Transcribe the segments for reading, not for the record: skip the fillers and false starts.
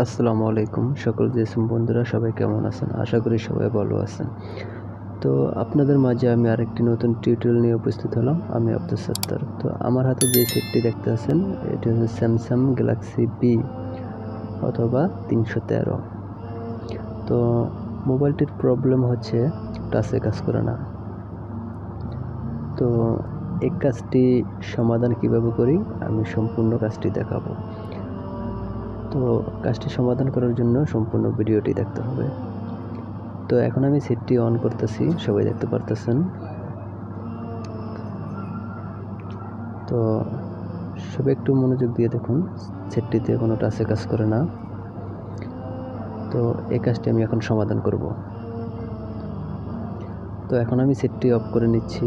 আসসালামু আলাইকুম সকল জিএসএম বন্ধুরা সবাই কেমন আছেন? আশা করি সবাই ভালো আছেন। তো আপনাদের মাঝে আমি আরেকটি নতুন টিউটোরিয়াল নিয়ে উপস্থিত হলাম। আমি আব্দুস সাত্তার। তো আমার হাতে যে সেটটি দেখতে আছেন এটি হচ্ছে স্যামসাং গ্যালাক্সি বি অথবা 313। তো মোবাইলটির প্রবলেম হচ্ছে টাচে কাজ করে না। তো এই কাজটি সমাধান কিভাবে করি আমি সম্পূর্ণ কাজটি দেখাবো। তো কাজটি সমাধান করার জন্য সম্পূর্ণ ভিডিওটি দেখতে হবে। তো এখন আমি সেটটি অন করতেছি, সবাই দেখতে পারতেছেন। তো সবাই একটু মনোযোগ দিয়ে দেখুন, সেটটিতে কোনো টাচে কাজ করে না। তো এই কাজটি আমি এখন সমাধান করব। তো এখন আমি সেটটি অফ করে নিচ্ছি।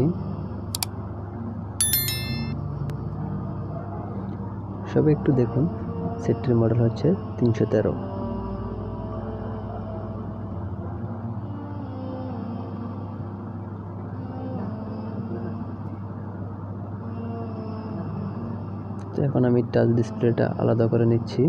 সবাই একটু দেখুন, সেটটির মডেল হচ্ছে 313। তো এখন আমি টাচ ডিসপ্লেটা আলাদা করে নিচ্ছি।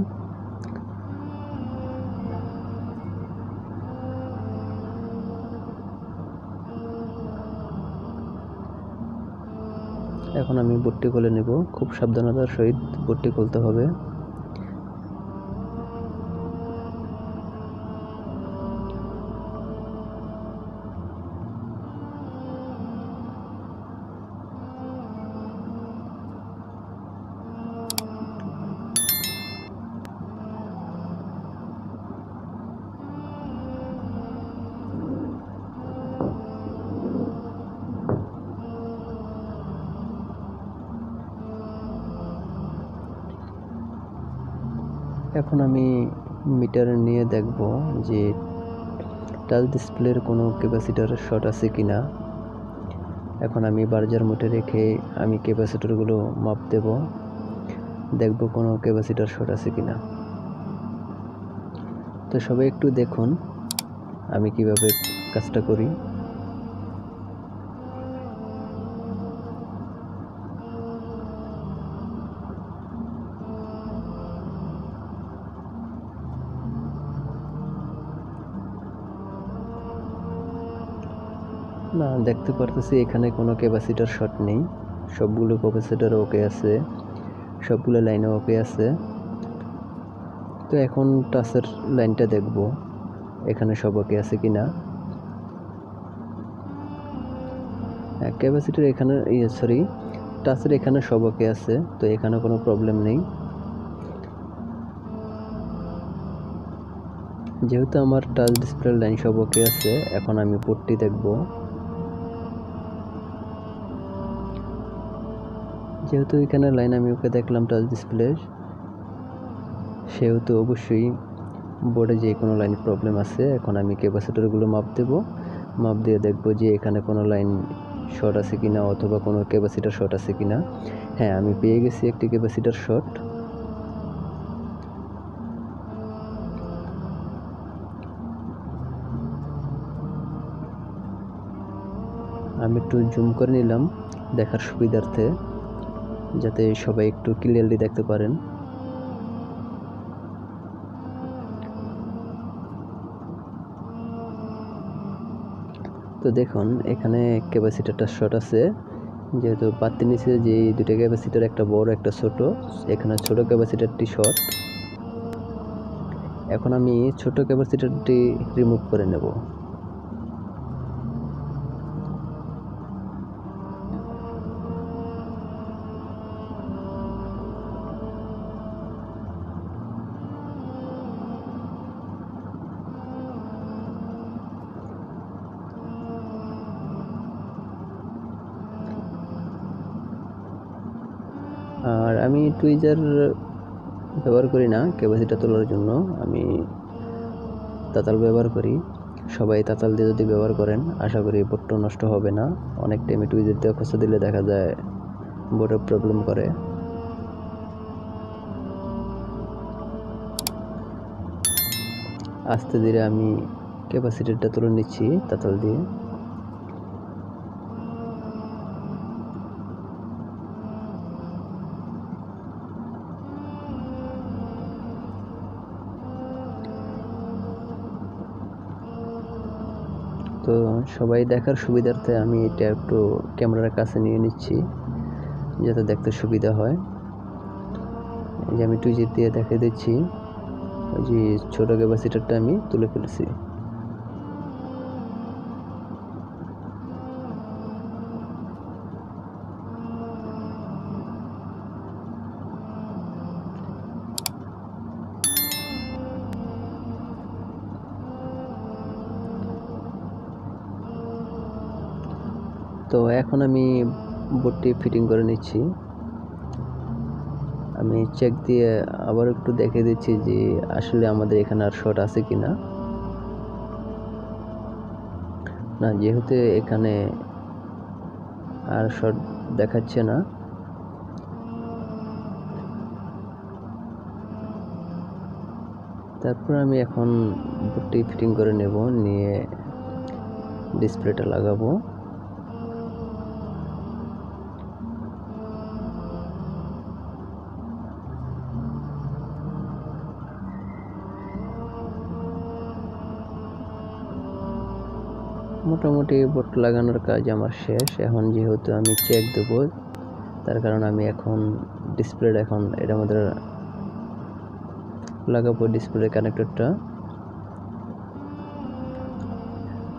এখন আমি বোর্ডটি খুলে নেব। খুব সাবধানতার সহিত বোর্ডটি খুলতে হবে। এখন আমি মিটার নিয়ে দেখব যে টাচ ডিসপ্লের কোনো ক্যাপাসিটর শর্ট আছে কিনা। এখন আমি বার্জার মোটে রেখে আমি ক্যাপাসিটরগুলো মাপ দেব, দেখব কোনো ক্যাপাসিটর শর্ট আছে কিনা। তো সবাই একটু দেখুন আমি কিভাবে কাজটা করি। না, দেখতে পারতেছি এখানে কোনো ক্যাপাসিটর শর্ট নেই, সবগুলো ক্যাপাসিটর ওকে আছে, সবগুলো লাইনে ওকে আছে। তো এখন টাচের লাইনটা দেখব এখানে সব ওকে আছে কিনা। ক্যাপাসিটর এখানে টাচের এখানে সব ওকে আছে, তো এখানে কোনো প্রবলেম নেই। যেহেতু আমার টাচ ডিসপ্লে লাইন সব ওকে আছে, এখন আমি পোর্টটি দেখব। যেহেতু এখানে লাইন আমি ওকে দেখলাম টাচ ডিসপ্লে, সেহেতু অবশ্যই বোর্ডে যে কোনো লাইন প্রবলেম আছে। এখন আমি ক্যাপাসিটরগুলো মাপ দেব, মাপ দিয়ে দেখব যে এখানে কোনো লাইন শর্ট আছে কিনা অথবা কোনো ক্যাপাসিটর শর্ট আছে কিনা। হ্যাঁ, আমি পেয়ে গেছি একটি ক্যাপাসিটর শর্ট। আমি একটু জুম করে নিলাম দেখার সুবিধার্থে, যাতে সবাই একটু ক্লিয়ারলি দেখতে পারেন। তো দেখুন এখানে ক্যাপাসিটরটা শর্ট আছে, যেহেতু পাত্রের নিচে যে দুটো ক্যাপাসিটর, একটা বড় একটা ছোট, এখানে ছোট ক্যাপাসিটরটি শর্ট। এখন আমি ছোট ক্যাপাসিটরটি রিমুভ করে নেব। আর আমি টুইজার ব্যবহার করি না ক্যাপাসিটর তোলার জন্য, আমি তাতাল ব্যবহার করি। সবাই তাতাল দিয়ে যদি ব্যবহার করেন আশা করি বোর্ডটা নষ্ট হবে না। অনেক টাইমে টুইজার দিয়ে খসে দিলে দেখা যায় বোর্ডে প্রবলেম করে। আস্তে ধীরে আমি ক্যাপাসিটরটা তুলে নিচ্ছি তাতাল দিয়ে। তো সবাই দেখার সুবিধার্থে আমি এটা একটু ক্যামেরার কাছে নিয়ে নিচ্ছি যাতে দেখতে সুবিধা হয়। এই যে আমি টুইজিট দিয়ে দেখে দিচ্ছি, ওই যে ছোট ক্যাপাসিটারটা আমি তুলে ফেলেছি। তো এখন আমি বোর্ডটি ফিটিং করে নিচ্ছি। আমি চেক দিয়ে আবার একটু দেখে দিচ্ছি যে আসলে আমাদের এখানে আর শর্ট আছে কিনা। না, যেহেতু এখানে আর শর্ট দেখাচ্ছে না, তারপর আমি এখন বোর্ডটি ফিটিং করে নেব, নিয়ে ডিসপ্লেটা লাগাবো। মোটামুটি বোর্ড লাগানোর কাজ আমার শেষ। এখন যেহেতু আমি চেক দেব, তার কারণে আমি এখন ডিসপ্লেটা এটার মধ্যে লাগাবো ডিসপ্লে কানেক্টরটা।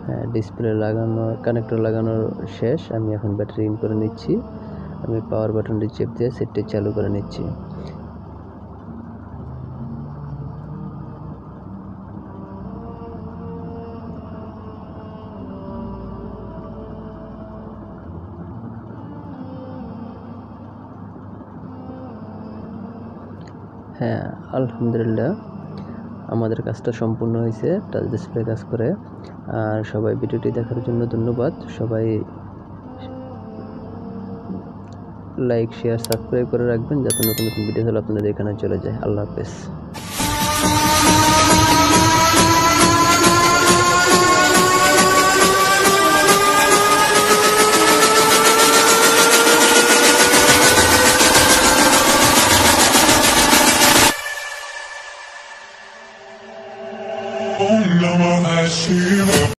হ্যাঁ, ডিসপ্লে কানেক্টর লাগানোর শেষ। আমি এখন ব্যাটারি ইন করে নিচ্ছি। আমি পাওয়ার বাটনটি চেপ দিয়ে সেটটি চালু করে নিচ্ছি। হ্যাঁ, আলহামদুলিল্লাহ আমাদের কাজটা সম্পূর্ণ হয়েছে, টাচ ডিসপ্লে কাজ করে। আর সবাই ভিডিওটি দেখার জন্য ধন্যবাদ। সবাই লাইক, শেয়ার, সাবস্ক্রাইব করে রাখবেন যাতে নতুন নতুন ভিডিও হলে আপনাদের এখানে চলে যায়। আল্লাহ হাফেজ।